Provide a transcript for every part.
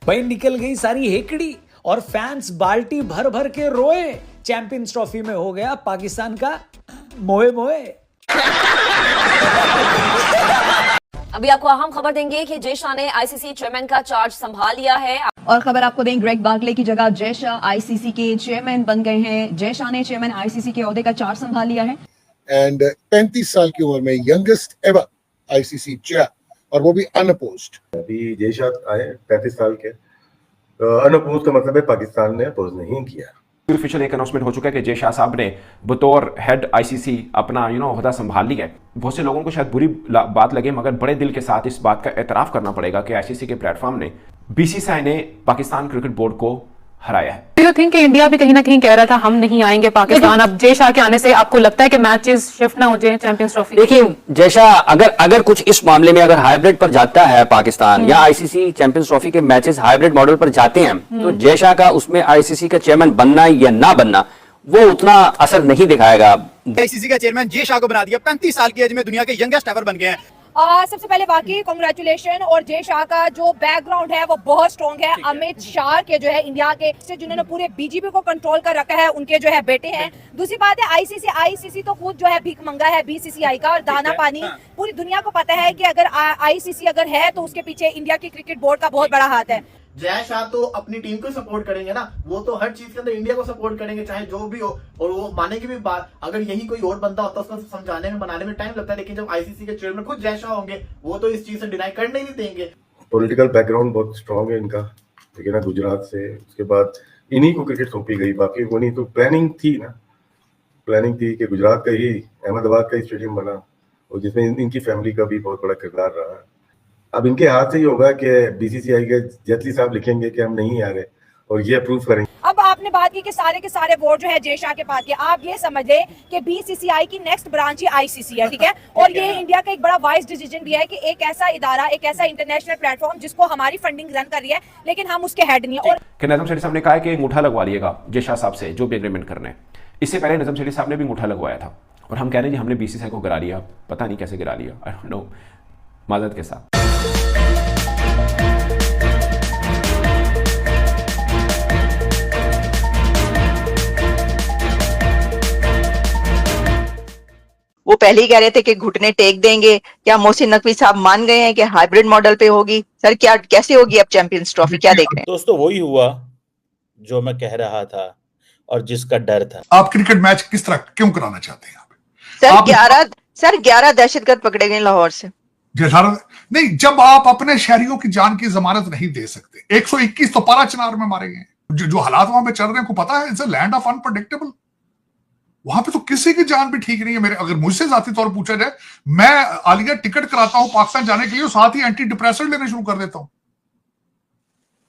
भाई निकल गई सारी हेकड़ी और फैंस बाल्टी भर भर के रोए। चैंपियंस ट्रॉफी में हो गया पाकिस्तान का मोए मोए। अभी आपको अहम खबर देंगे कि जय शाह ने आईसीसी चेयरमैन का चार्ज संभाल लिया है। और खबर आपको दें, ग्रेग बार्कले की जगह जय शाह आईसीसी के चेयरमैन बन गए हैं। जय शाह ने चेयरमैन आईसीसी के ओहदे का चार्ज संभाल लिया है। एंड 35 साल की उम्र में यंगेस्ट एवर आईसीसी चेयर, और वो भी अनअपोज्ड। अभी जय शाह आए 35 साल के, अनअपोज का मतलब है पाकिस्तान ने अपोज नहीं किया। ऑफिशियल एक अनाउंसमेंट हो चुका है कि जय शाह साहब ने बतौर हेड आईसीसी अपना ओहदा संभाल लिया है। बहुत से लोगों को शायद बुरी बात लगे, मगर बड़े दिल के साथ इस बात का एतराफ़ करना पड़ेगा कि आईसीसी के प्लेटफॉर्म ने बीसीसीआई ने पाकिस्तान क्रिकेट बोर्ड को हराया है। Do you think कि इंडिया भी कहीं ना कहीं कह रहा था हम नहीं आएंगे पाकिस्तान? अब जय शाह के आने से आपको लगता है कि मैचेस शिफ्ट ना हो जाए चैंपियंस ट्रॉफी? देखिए, जय शाह अगर कुछ इस मामले में अगर हाइब्रिड पर जाता है पाकिस्तान या आईसीसी चैंपियंस ट्रॉफी के मैचेस हाइब्रिड मॉडल पर जाते हैं, तो जय शाह का उसमें आईसीसी का चेयरमैन बनना या ना बनना वो उतना असर नहीं दिखाएगा। आईसीसी का चेयरमैन जय शाह को बना दिया। 35 साल की एज में दुनिया के यंगेस्ट एवर बन गए हैं। सबसे पहले वाकई कांग्रेचुलेशन। और जय शाह का जो बैकग्राउंड है वो बहुत स्ट्रॉन्ग है। अमित शाह के जो है इंडिया के से जिन्होंने पूरे बीजेपी को कंट्रोल कर रखा है, उनके जो है बेटे हैं। दूसरी बात है आईसीसी तो खुद जो है भीख मंगा है बीसीसीआई का, और दाना पानी पूरी दुनिया को पता है कि अगर आईसीसी अगर है तो उसके पीछे इंडिया की क्रिकेट बोर्ड का बहुत बड़ा हाथ है। जय शाह तो अपनी टीम को सपोर्ट करेंगे ना, वो तो हर चीज के अंदर इंडिया को सपोर्ट करेंगे चाहे जो भी हो। और वो मानेंगे भी बात, अगर यही कोई और बंदा होता उसको समझाने में बनाने में टाइम लगता है, लेकिन जब आईसीसी के चेयरमैन खुद जय शाह होंगे वो तो इस चीज से डिनाई करने ही देंगे। पॉलिटिकल बैकग्राउंड बहुत स्ट्रांग है इनका, ठीक है ना, गुजरात से। उसके बाद इन्हीं को क्रिकेट सौंपी गई, बाकी को नहीं। तो प्लानिंग थी ना, प्लानिंग थी कि गुजरात का ही अहमदाबाद का ही स्टेडियम बना, और जिसमें इनकी फैमिली का भी बहुत बड़ा किरदार रहा है। अब इनके हाथ से ही होगा कि बीसीसीआई के जेटली साहब लिखेंगे कि हम नहीं आ रहे और ये अप्रूव करेंगे। अब आपने बात की कि सारे के सारे वोट जो है जय शाह के पास के, आप ये समझ लें कि बीसीसीआई की नेक्स्ट ब्रांच ही आईसीसी है, ठीक है। और ये इंडिया का एक बड़ा वाइज डिसीजन भी है कि एक ऐसा इदारा, एक ऐसा इंटरनेशनल प्लेटफॉर्म जिसको हमारी फंडिंग रन कर रही है, लेकिन हम उसके हेड नहीं है। और नजम सेठी साहब ने कहा है कि अंगूठा लगवा लिएगा जय शाह साहब से जो भी एग्रीमेंट करने। इससे पहले नजम सेठी साहब ने भी अंगूठा लगवाया था, और हम कह रहे हैं हमने बीसीसीआई को गिरा लिया। पता नहीं कैसे गिरा लिया, आई डोंट नो, माजरत के साथ। वो पहले ही कह रहे थे कि घुटने टेक देंगे। क्या मोहसिन नकवी साहब मान गए हैं कि हाइब्रिड मॉडल पे होगी? सर क्या कैसे होगी अब चैंपियंस ट्रॉफी, क्या देख रहे हैं? दोस्तों वही हुआ जो मैं कह रहा था और जिसका डर था। आप क्रिकेट मैच किस तरह क्यों कराना चाहते हैं यहाँ पे? सर 11 दहशतगर्द पकड़े गए लाहौर से। नहीं, जब आप अपने शहरियों की जान की जमानत नहीं दे सकते। 121 तो पारा चिनार में मारे गए। जो हालात वहां पे चल रहे हैं को पता है, it's a land of unpredictable. वहां पे तो किसी की जान भी ठीक नहीं है। मेरे अगर मुझसे जाती तौर पूछा जाए, मैं आलिया टिकट कराता हूं पाकिस्तान जाने के लिए, साथ ही एंटी डिप्रेसेंट लेने शुरू कर देता हूं,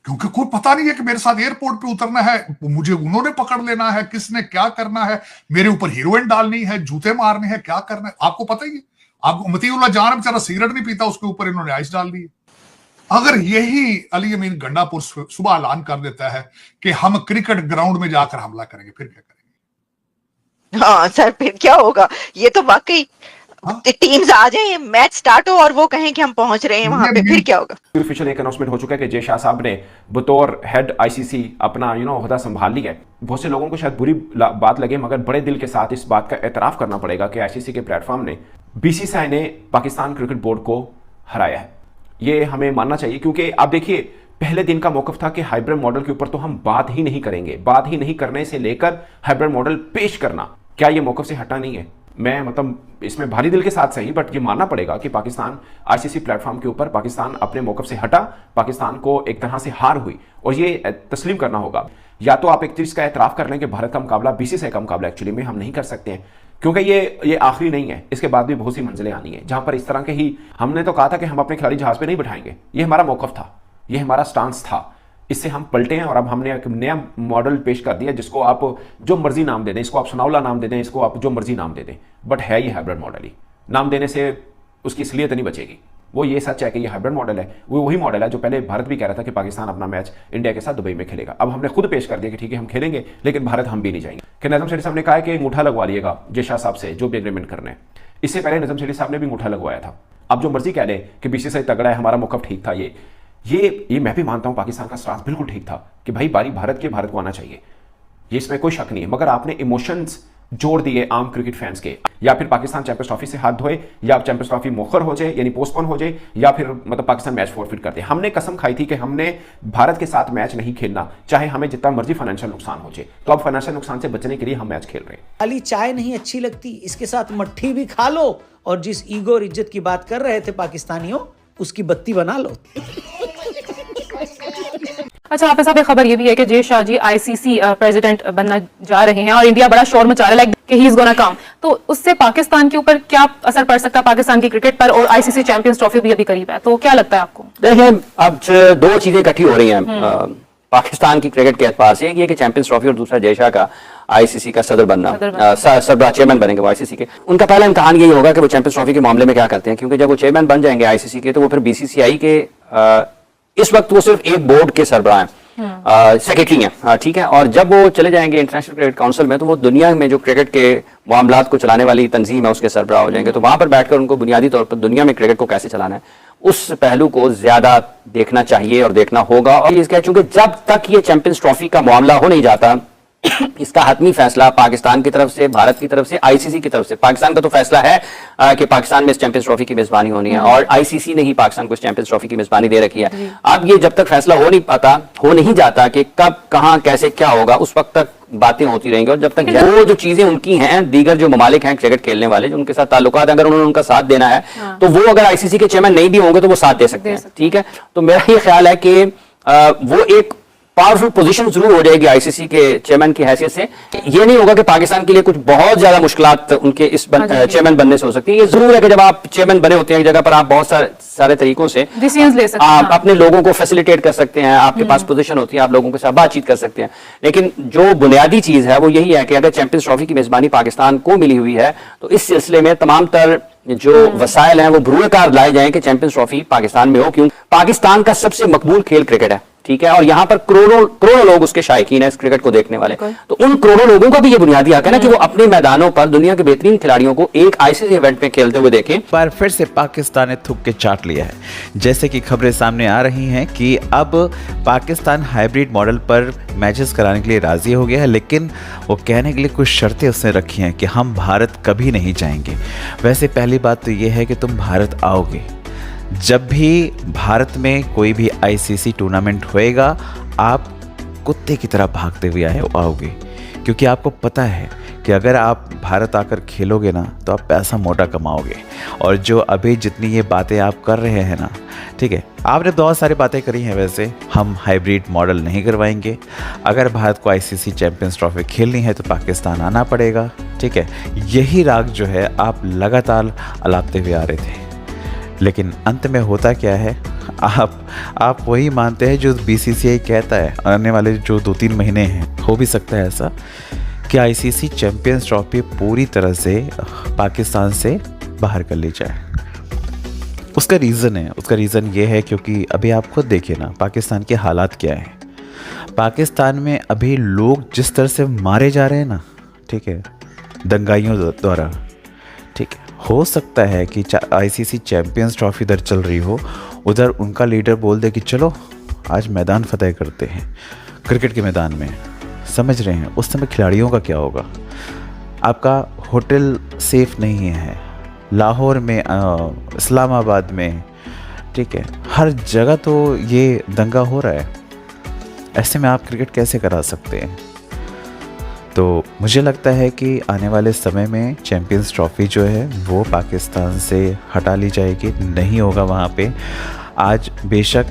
क्योंकि कोई पता नहीं है कि मेरे साथ एयरपोर्ट पे उतरना है, मुझे उन्होंने पकड़ लेना है, किसने क्या करना है, मेरे ऊपर हीरोइन डालनी है, जूते मारने हैं, क्या करना है आपको पता ही है। आपको मतीउल्लाह जान बेचारा सिगरेट नहीं पीता, उसके ऊपर इन्होंने आइस डाल दी। अगर यही अली अमीन गंडापुर सुबह ऐलान कर देता है कि हम क्रिकेट ग्राउंड में जाकर हमला करेंगे, फिर क्या करेंगे? हाँ सर, फिर क्या होगा? ये तो वाकई टीम्स आ जाए, मैच स्टार्ट हो और वो कहें कि हम पहुंच रहे हैं वहां पे, फिर क्या होगा? ऑफिशियल एक अनाउंसमेंट हो चुका है कि जय शाह साहब ने बतौर हेड आईसीसी अपना ओहदा संभाल लिया है। बहुत से लोगों को शायद बुरी बात लगे, मगर बड़े दिल के साथ इस बात का एतराफ़ करना पड़ेगा कि आईसीसी के प्लेटफॉर्म ने बीसीसीआई ने पाकिस्तान क्रिकेट बोर्ड को हराया है। ये हमें मानना चाहिए, क्योंकि आप देखिए पहले दिन का मौकफ था कि हाइब्रिड मॉडल के ऊपर तो हम बात ही नहीं करेंगे। बात ही नहीं करने से लेकर हाइब्रिड मॉडल पेश करना, क्या ये मौकफ से हटा नहीं है? मैं मतलब इसमें भारी दिल के साथ सही, बट ये मानना पड़ेगा कि पाकिस्तान आईसीसी प्लेटफॉर्म के ऊपर पाकिस्तान अपने मौकफ से हटा, पाकिस्तान को एक तरह से हार हुई, और ये तस्लीम करना होगा। या तो आप एक चीज का एतराफ़ कर लें कि भारत का मुकाबला बीसीसीआई का मुकाबला एक्चुअली में हम नहीं कर सकते हैं, क्योंकि ये आखिरी नहीं है, इसके बाद भी बहुत सी मंजिलें आनी है जहां पर इस तरह के ही। हमने तो कहा था कि हम अपने खिलाड़ी जहाज पे नहीं बिठाएंगे, ये हमारा मौकफ था, ये हमारा स्टांस था। इससे हम पलटे हैं और अब हमने एक नया मॉडल पेश कर दिया, जिसको आप जो मर्जी नाम दे दें, इसको आप सनाउल्लाह नाम दे दें, इसको आप जो मर्जी नाम दे दें, बट है ये हाइब्रिड मॉडल ही। नाम देने से उसकी असलियत नहीं बचेगी। वो ये सच है कि ये हाइब्रिड मॉडल है, वो वही मॉडल है जो पहले भारत भी कह रहा था कि पाकिस्तान अपना मैच इंडिया के साथ दुबई में खेलेगा। अब हमने खुद पेश कर दिया कि ठीक है हम खेलेंगे, लेकिन भारत हम भी नहीं जाएंगे। कि नजम सेठी साहब ने कहा है कि अंगूठा लगवा लिएगा जय शाह साहब से जो भी एग्रीमेंट करने। इससे पहले नजम सेठी साहब ने भी अंगूठा लगवाया था। अब जो मर्जी कह लें कि बीसीसीआई तगड़ा है, हमारा मौकफ ठीक था, ये मैं भी मानता हूं पाकिस्तान का स्टांस बिल्कुल ठीक था कि भाई बारी भारत को आना चाहिए, ये इसमें कोई शक नहीं है। मगर आपने इमोशंस जोड़ दिए आम क्रिकेट फैंस के, या फिर पाकिस्तान चैंपियंस ट्रॉफी से हाथ धोए, या चैंपियंस ट्रॉफी मुखर हो जाए यानी पोस्टपोन हो जाए, या फिर मतलब पाकिस्तान मैच फॉरफिट कर दे। हमने कसम खाई थी कि हमने भारत के साथ मैच नहीं खेलना, चाहे हमें जितना मर्जी फाइनेंशियल नुकसान हो जाए। तो अब फाइनेंशियल नुकसान से बचने के लिए हम मैच खेल रहे हैं। खाली चाय नहीं अच्छी लगती, इसके साथ मट्ठी भी खा लो, और जिस ईगो और इज्जत की बात कर रहे थे पाकिस्तानियों, उसकी बत्ती बना लो। अच्छा हाफिज साहब, एक खबर ये भी है कि जय शाह जी आईसीसी प्रेसिडेंट बनना जा रहे हैं और इंडिया बड़ा शोर मचा रहा है लाइक कि ही इज गोना कम, तो उससे पाकिस्तान के ऊपर क्या असर पड़ सकता है, पाकिस्तान की क्रिकेट पर? और आईसीसी चैंपियंस ट्रॉफी भी अभी करीब है, तो क्या लगता है आपको? देखिए, अब दो चीजें इकट्ठी हो रही हैं पाकिस्तान की क्रिकेट के एतबार से। एक ये कि चैंपियंस ट्रॉफी, और दूसरा जय शाह का आईसीसी का सदर बनना, सरबराह चेयरमैन बनेंगे वो आईसीसी के। उनका पहला इम्तिहान यही होगा कि वो चैंपियंस ट्रॉफी के मामले में क्या करते हैं, क्योंकि जब वो चेयरमैन बन जाएंगे आईसीसी के, तो वो फिर बीसीसीआई के इस वक्त वो सिर्फ एक बोर्ड के सरबराह हैं, सेक्रेटरी हैं, ठीक है। और जब वो चले जाएंगे इंटरनेशनल क्रिकेट काउंसिल में, तो वो दुनिया में जो क्रिकेट के मामलात को चलाने वाली तंजीम है उसके सरबराह हो जाएंगे। तो वहां पर बैठकर उनको बुनियादी तौर पर दुनिया में क्रिकेट को कैसे चलाना है उस पहलू को ज्यादा देखना चाहिए और देखना होगा। और इसका चूंकि जब तक ये चैंपियंस ट्रॉफी का मामला हो नहीं जाता, इसका हतमी फैसला पाकिस्तान की तरफ से, भारत की तरफ से, आईसीसी की तरफ से। पाकिस्तान का तो फैसला है कि पाकिस्तान में इस चैंपियंस ट्रॉफी की मेजबानी होनी है, और आईसीसी ने ही पाकिस्तान को इस चैंपियंस ट्रॉफी की मेजबानी दे रखी है। अब ये जब तक फैसला हो नहीं जाता कि कब, कहां, कैसे, क्या होगा, उस वक्त तक बातें होती रहेंगी। और जब तक वो जो चीजें उनकी हैं, दीगर जो ममालिक हैं क्रिकेट खेलने वाले, जो उनके साथ ताल्लुकात, अगर उन्होंने उनका साथ देना है, तो वो अगर आईसीसी के चेयरमैन नहीं भी होंगे तो वो साथ दे सकते हैं, ठीक है। तो मेरा ये ख्याल है कि वो एक पावरफुल पोजीशन जरूर हो जाएगी आईसीसी के चेयरमैन की हैसियत से। ये नहीं होगा कि पाकिस्तान के लिए कुछ बहुत ज्यादा मुश्किलात उनके इस चेयरमैन बनने से हो सकती है। ये जरूर है कि जब आप चेयरमैन बने होते हैं एक जगह पर, आप बहुत सारे तरीकों से डिसीजंस ले सकते हैं, आप अपने लोगों को फैसिलिटेट कर सकते हैं, आपके पास पोजीशन होती है, आप लोगों के साथ बातचीत कर सकते हैं। लेकिन जो बुनियादी चीज है वो यही है कि अगर चैंपियंस ट्रॉफी की मेजबानी पाकिस्तान को मिली हुई है, तो इस सिलसिले में तमाम तर जो वसाइल हैं वो भरूएकार लाए जाएं कि चैंपियंस ट्रॉफी पाकिस्तान में हो, क्योंकि पाकिस्तान का सबसे मकबूल खेल क्रिकेट है, ठीक है। और यहाँ पर करोड़ों लोग उसके शायकीन है, इस क्रिकेट को देखने वाले। तो उन करोड़ों लोगों का भी ये बुनियादी हक है ना कि वो अपने मैदानों पर दुनिया के बेहतरीन खिलाड़ियों को एक आईसीसी इवेंट में खेलते हुए देखें। पर फिर से पाकिस्तान ने थूक के चाट लिया है। जैसे कि खबरें सामने आ रही हैं कि अब पाकिस्तान हाइब्रिड मॉडल पर मैचेस कराने के लिए राजी हो गया है, लेकिन वो कहने के लिए कुछ शर्तें उसने रखी हैं कि हम भारत कभी नहीं जाएंगे। वैसे पहली बात तो ये है कि तुम भारत आओगे, जब भी भारत में कोई भी आईसीसी टूर्नामेंट होएगा, आप कुत्ते की तरह भागते हुए आओगे, क्योंकि आपको पता है कि अगर आप भारत आकर खेलोगे ना तो आप पैसा मोटा कमाओगे। और जो अभी जितनी ये बातें आप कर रहे हैं ना, ठीक है, आपने बहुत सारी बातें करी हैं। वैसे हम हाइब्रिड मॉडल नहीं करवाएंगे, अगर भारत को आईसीसी चैंपियंस ट्रॉफी खेलनी है तो पाकिस्तान आना पड़ेगा, ठीक है। यही राग जो है आप लगातार अलापते हुए आ रहे थे, लेकिन अंत में होता क्या है, आप वही मानते हैं जो बीसीसीआई कहता है। आने वाले जो 2-3 महीने हैं, हो भी सकता है ऐसा कि आईसीसी चैंपियंस ट्रॉफी पूरी तरह से पाकिस्तान से बाहर कर ली जाए। उसका रीज़न ये है क्योंकि अभी आप खुद देखिए ना पाकिस्तान के हालात क्या है। पाकिस्तान में अभी लोग जिस तरह से मारे जा रहे हैं ना, ठीक है, दंगाइयों द्वारा, ठीक है, हो सकता है कि आईसीसी चैंपियंस ट्रॉफी इधर चल रही हो, उधर उनका लीडर बोल दे कि चलो आज मैदान फतेह करते हैं क्रिकेट के मैदान में। समझ रहे हैं उस समय खिलाड़ियों का क्या होगा। आपका होटल सेफ नहीं है, लाहौर में, इस्लामाबाद में, ठीक है, हर जगह तो ये दंगा हो रहा है। ऐसे में आप क्रिकेट कैसे करा सकते हैं? तो मुझे लगता है कि आने वाले समय में चैंपियंस ट्रॉफी जो है वो पाकिस्तान से हटा ली जाएगी, नहीं होगा वहाँ पे। आज बेशक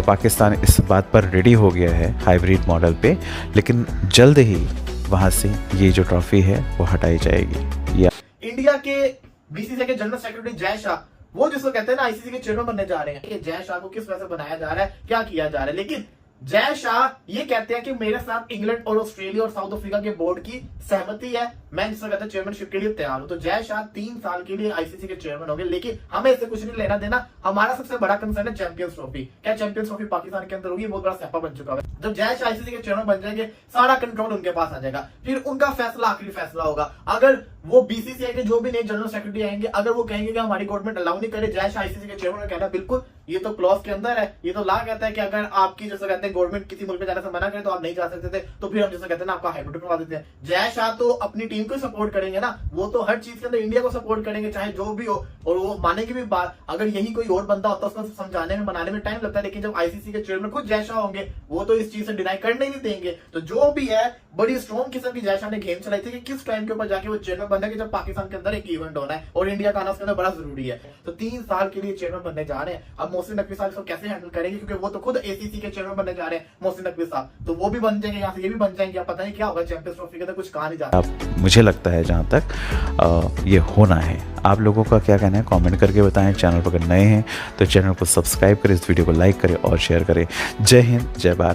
पाकिस्तान इस बात पर रेडी हो गया है हाइब्रिड मॉडल पे, लेकिन जल्द ही वहाँ से ये जो ट्रॉफी है वो हटाई जाएगी। या इंडिया के बीसीसीआई के जनरल सेक्रेटरी जय शाह, वो जिसको कहते हैं ना आईसीसी के चेयरमैन बनने जा रहे हैं, कि जय शाह को किस वजह से बनाया जा रहा है, क्या किया जा रहा है। लेकिन जय शाह ये कहते हैं कि मेरे साथ इंग्लैंड और ऑस्ट्रेलिया और साउथ अफ्रीका के बोर्ड की सहमति है, मैं जिसको कहते हैं चेयरमैनशिप के लिए तैयार हूं। तो जय शाह 3 साल के लिए आईसीसी के चेयरमैन होंगे, लेकिन हमें इससे कुछ नहीं लेना देना। हमारा सबसे बड़ा कंसर्न है चैंपियंस ट्रॉफी। क्या चैंपियंस ट्रॉफी पाकिस्तान के अंदर होगी? बहुत बड़ा स्यापा बन चुका है। जब जय शाह आईसीसी के चेयरमैन बन जाएंगे, सारा कंट्रोल उनके पास आ जाएगा, फिर उनका फैसला आखिरी फैसला होगा। अगर वो बीसीसीआई के जो भी नए जनरल सेक्रेटरी आएंगे, अगर वो कहेंगे कि हमारी गवर्नमेंट अलाउ नहीं करे जय शाह आईसीसी के चेयरमैन, कहना बिल्कुल ये तो क्लॉज के अंदर है, ये तो ला कहता है कि अगर आपकी जैसे कहते हैं गवर्नमेंट किसी मुल्क में जाने से मना करे तो आप नहीं जा सकते थे, तो फिर हम जैसे कहते हैं ना आपका हाइब्रिड करवा देते हैं। जय शाह तो अपनी टीम को सपोर्ट करेंगे ना, वो तो हर चीज के अंदर इंडिया को सपोर्ट करेंगे चाहे जो भी हो, और वो मानेंगे भी बात। अगर यही कोई और बंदा होता उसको समझाने में मनाने में टाइम लगता है, लेकिन जब आईसीसी के चेयरमैन खुद जय शाह होंगे वो तो इस चीज से डिनाई करने ही नहीं देंगे। तो जो भी है बड़ी स्ट्रॉन्ग किस्म की जय शाह ने गेम चलाई थी कि किस टाइम के ऊपर जाके वो चेयरमैन बनना है कि जब पाकिस्तान के अंदर एक इवेंट होना है और इंडिया का आना उसके अंदर बड़ा जरूरी है। तो 3 साल के लिए चेयरमैन बनने जा रहे हैं। अब मोहसिन नकवी साहब इसको कैसे हैंडल करेंगे, क्योंकि वो तो खुद एसीसी के चेयरमैन बनने जा रहे हैं मोहसिन नकवी साहब, तो वो भी बन जाएंगे, यहाँ से ये भी बन जाएंगे। पता नहीं क्या होगा चैंपियंस ट्रॉफी के अंदर, कुछ कहा नहीं जा रहा। मुझे लगता है जहाँ तक ये होना है, आप लोगों का क्या कहना है कमेंट करके बताएं। चैनल पर अगर नए हैं तो चैनल को सब्सक्राइब करें, इस वीडियो को लाइक करें और शेयर करें। जय हिंद, जय भारत।